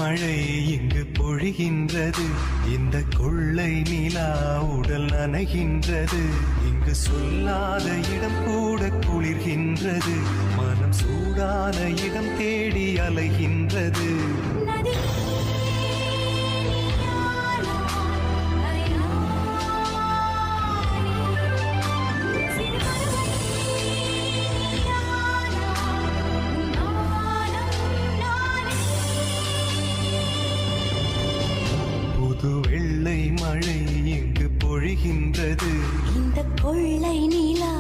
மழை இங்கு பொழிகின்றது. இந்த கொள்ளை நிலா உடல் நனைகின்றது. இங்கு சொல்லாத இடம் கூட குளிர்கின்றது. மனம் சூடான இடம் தேடி அலைகின்றது. புது வெள்ளை மழை இங்கு பொழிகின்றது. இந்த கொள்ளை நிலா